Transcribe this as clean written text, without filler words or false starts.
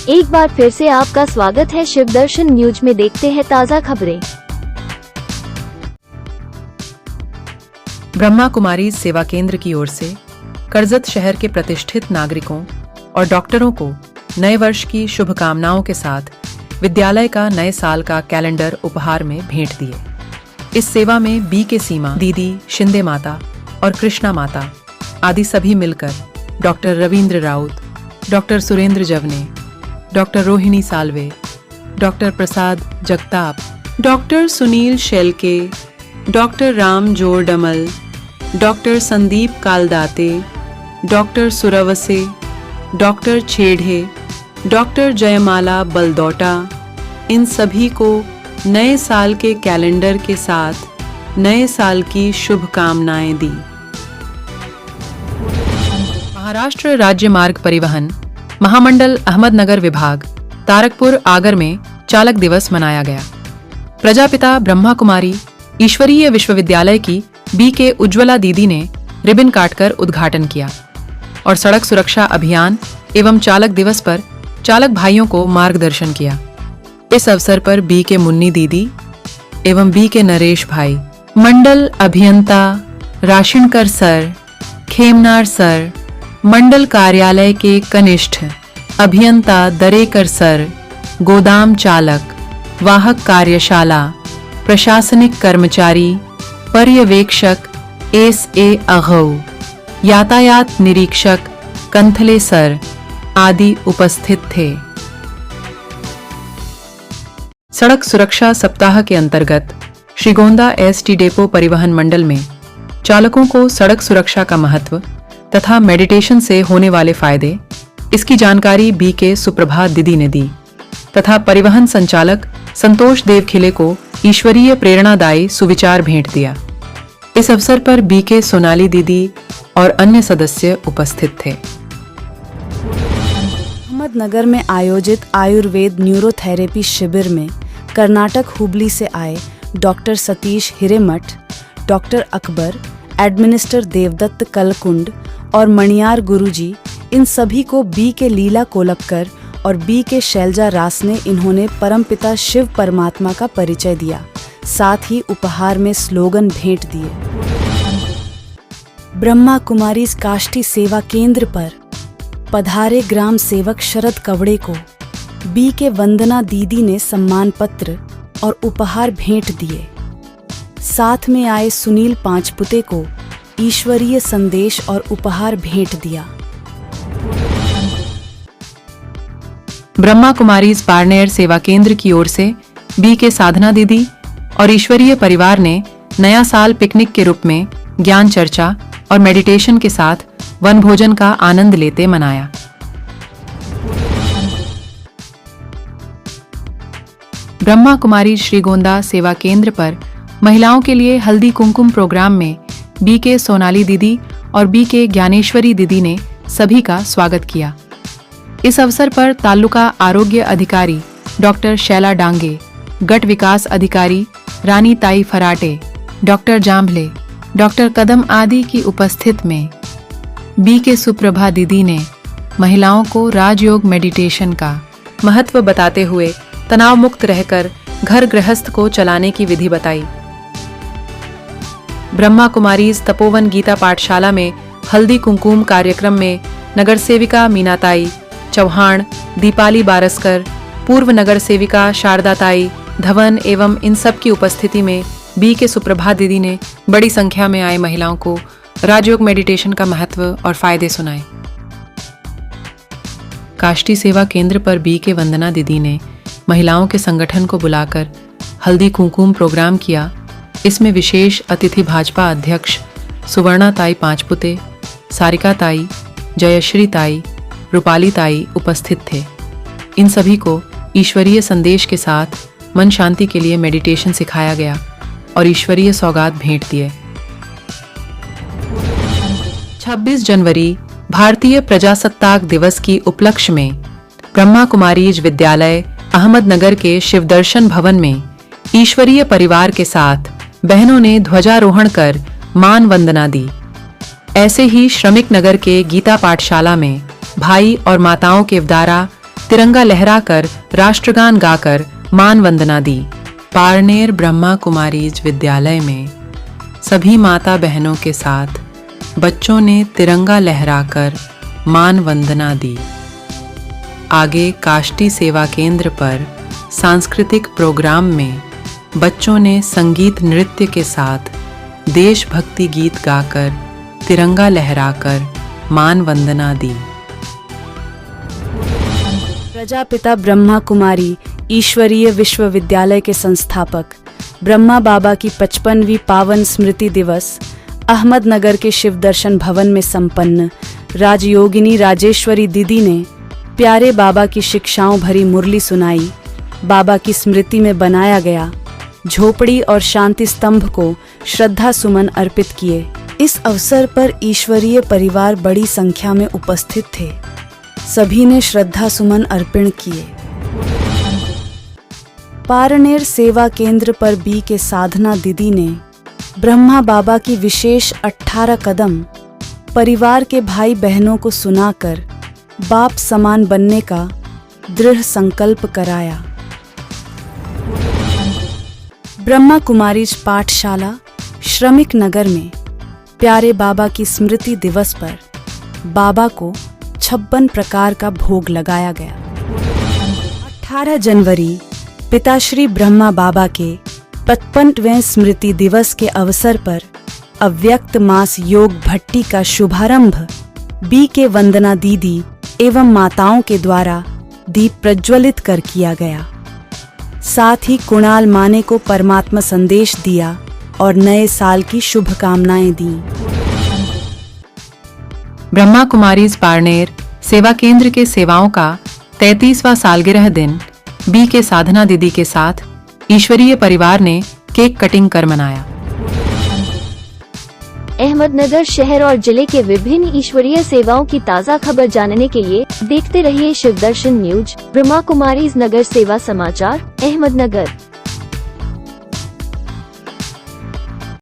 एक बार फिर से आपका स्वागत है शिव दर्शन न्यूज में। देखते हैं ताज़ा खबरें। ब्रह्मा कुमारी सेवा केंद्र की ओर से करजत शहर के प्रतिष्ठित नागरिकों और डॉक्टरों को नए वर्ष की शुभकामनाओं के साथ विद्यालय का नए साल का कैलेंडर उपहार में भेंट दिए। इस सेवा में बी के सीमा दीदी, शिंदे माता और कृष्णा माता आदि सभी मिलकर doctor Ravindra Raut, doctor Surendra Jawane, doctor Rohini Salve, doctor Prasad Jagtap, doctor Sunil Shelke, doctor Ram Jordamal, doctor Sandeep Kaldate, doctor Suravase, doctor Chhedhe, doctor Jayamala Baldota, इन सभी को नए साल के कैलेंडर के साथ नए साल की शुभकामनाएं दी। महाराष्ट्र राज्य मार्ग परिवहन महामंडल अहमदनगर विभाग तारकपुर आगर में चालक दिवस मनाया गया। प्रजापिता ब्रह्मा कुमारी ईश्वरीय विश्वविद्यालय की बी के उज्ज्वला दीदी ने रिबन काटकर उद्घाटन किया और सड़क सुरक्षा अभियान एवं चालक दिवस पर चालक भाइयों को मार्गदर्शन किया। इस अवसर पर बी के मुन्नी दीदी एवं बी के नरेश भाई, मंडल अभियंता राशिनकर सर, खेमनार सर, मंडल कार्यालय के कनिष्ठ अभियंता दरेकर सर, गोदाम चालक, वाहक कार्यशाला, प्रशासनिक कर्मचारी, पर्यवेक्षक एस.ए. अघऊ, यातायात निरीक्षक कंथले सर आदि उपस्थित थे। सड़क सुरक्षा सप्ताह के अंतर्गत श्रीगोंदा एसटी डेपो परिवहन मंडल में चालकों को सड़क सुरक्षा का महत्व तथा मेडिटेशन से होने वाले फायदे, इसकी जानकारी बी के सुप्रभात दीदी ने दी तथा परिवहन संचालक संतोष देवखिले को ईश्वरीय प्रेरणादायी सुविचार भेंट दिया। इस अवसर पर बी के सोनाली दीदी और अन्य सदस्य उपस्थित थे। अहमदनगर में आयोजित आयुर्वेद न्यूरोथेरेपी शिविर में कर्नाटक हुबली से आए doctor Satish Hiremath, doctor Akbar, administer Devdatt Kalkund और मणियार गुरुजी, इन सभी को बी के लीला कोलपकर और बी के शैलजा रास ने इन्होंने परमपिता शिव परमात्मा का परिचय दिया। साथ ही उपहार में स्लोगन भेंट दिए। ब्रह्मा कुमारी काष्ठी सेवा केंद्र पर पधारे ग्राम सेवक शरद कवड़े को बी के वंदना दीदी ने सम्मान पत्र और उपहार भेंट दिए। साथ में आए सुनील पांचपुते को ईश्वरीय संदेश और उपहार भेंट दिया। ब्रह्मा कुमारीज पारनेर सेवा केंद्र की ओर से बी के साधना दीदी और ईश्वरीय परिवार ने नया साल पिकनिक के रूप में ज्ञान चर्चा और मेडिटेशन के साथ वन भोजन का आनंद लेते मनाया। ब्रह्मा कुमारी श्रीगोंदा सेवा केंद्र पर महिलाओं के लिए हल्दी कुमकुम प्रोग्राम में बी के सोनाली दीदी और बी के ज्ञानेश्वरी दीदी ने सभी का स्वागत किया। इस अवसर पर तालुका आरोग्य अधिकारी डॉक्टर शैला डांगे, गट विकास अधिकारी रानी ताई फराटे, डॉक्टर जांभले, डॉक्टर कदम आदि की उपस्थित में बी के सुप्रभा दीदी ने महिलाओं को राजयोग मेडिटेशन का महत्व बताते हुए तनाव मुक्त रहकर घर गृहस्थ को चलाने की विधि बताई। ब्रह्मा कुमारीज तपोवन गीता पाठशाला में हल्दी कुमकुम कार्यक्रम में नगर सेविका मीनाताई चौहान, दीपाली बारसकर, पूर्व नगर सेविका शारदाताई धवन एवं इन सब की उपस्थिति में बी के सुप्रभात दीदी ने बड़ी संख्या में आए महिलाओं को राजयोग मेडिटेशन का महत्व और फायदे सुनाए। काष्ठी सेवा केंद्र पर बी के वंदना दीदी ने महिलाओं के संगठन को बुलाकर हल्दी कुमकुम प्रोग्राम किया। इसमें विशेष अतिथि भाजपा अध्यक्ष सुवर्णा ताई पांचपुते, सारिका ताई, जयश्री ताई, रूपाली ताई उपस्थित थे। इन सभी को ईश्वरीय संदेश के साथ मन शांति के लिए मेडिटेशन सिखाया गया और ईश्वरीय सौगात भेंट दिए। 26 जनवरी भारतीय प्रजासत्ताक दिवस की उपलक्ष्य में ब्रह्मा कुमारीज विद्यालय अहमदनगर के शिवदर्शन भवन में ईश्वरीय परिवार के साथ बहनों ने ध्वजारोहण कर मान वंदना दी। ऐसे ही श्रमिक नगर के गीता पाठशाला में भाई और माताओं के द्वारा तिरंगा लहराकर राष्ट्रगान गाकर मान वंदना दी। पारनेर ब्रह्मा कुमारीज विद्यालय में सभी माता बहनों के साथ बच्चों ने तिरंगा लहराकर मान वंदना दी। आगे काष्टी सेवा केंद्र पर सांस्कृतिक प्रोग्राम में बच्चों ने संगीत नृत्य के साथ देशभक्ति गीत गाकर तिरंगा लहराकर मान वंदना दी। प्रजापिता ब्रह्मा कुमारी ईश्वरीय विश्वविद्यालय के संस्थापक ब्रह्मा बाबा की 55वीं पावन स्मृति दिवस अहमदनगर के शिव दर्शन भवन में संपन्न राजयोगिनी राजेश्वरी दीदी ने प्यारे बाबा की शिक्षाओं भरी मुरली सुनाई। बाबा की स्मृति में बनाया गया झोपड़ी और शांति स्तंभ को श्रद्धा सुमन अर्पित किए। इस अवसर पर ईश्वरीय परिवार बड़ी संख्या में उपस्थित थे। सभी ने श्रद्धा सुमन अर्पण किए। पारनेर सेवा केंद्र पर बी के साधना दीदी ने ब्रह्मा बाबा की विशेष 18 कदम परिवार के भाई बहनों को सुनाकर बाप समान बनने का दृढ़ संकल्प कराया। ब्रह्मा कुमारीज पाठशाला श्रमिक नगर में प्यारे बाबा की स्मृति दिवस पर बाबा को 56 प्रकार का भोग लगाया गया। 18 जनवरी पिताश्री ब्रह्मा बाबा के 55वें स्मृति दिवस के अवसर पर अव्यक्त मास योग भट्टी का शुभारंभ बी के वंदना दीदी एवं माताओं के द्वारा दीप प्रज्वलित कर किया गया। साथ ही कुणाल माने को परमात्मा संदेश दिया और नए साल की शुभकामनाएं दी। ब्रह्मा कुमारीज पारनेर सेवा केंद्र के सेवाओं का 33वां सालगिरह दिन बी के साधना दीदी के साथ ईश्वरीय परिवार ने केक कटिंग कर मनाया। अहमदनगर शहर और जिले के विभिन्न ईश्वरीय सेवाओं की ताज़ा खबर जानने के लिए देखते रहिए शिव दर्शन न्यूज। ब्रह्मा कुमारीज नगर सेवा समाचार अहमदनगर।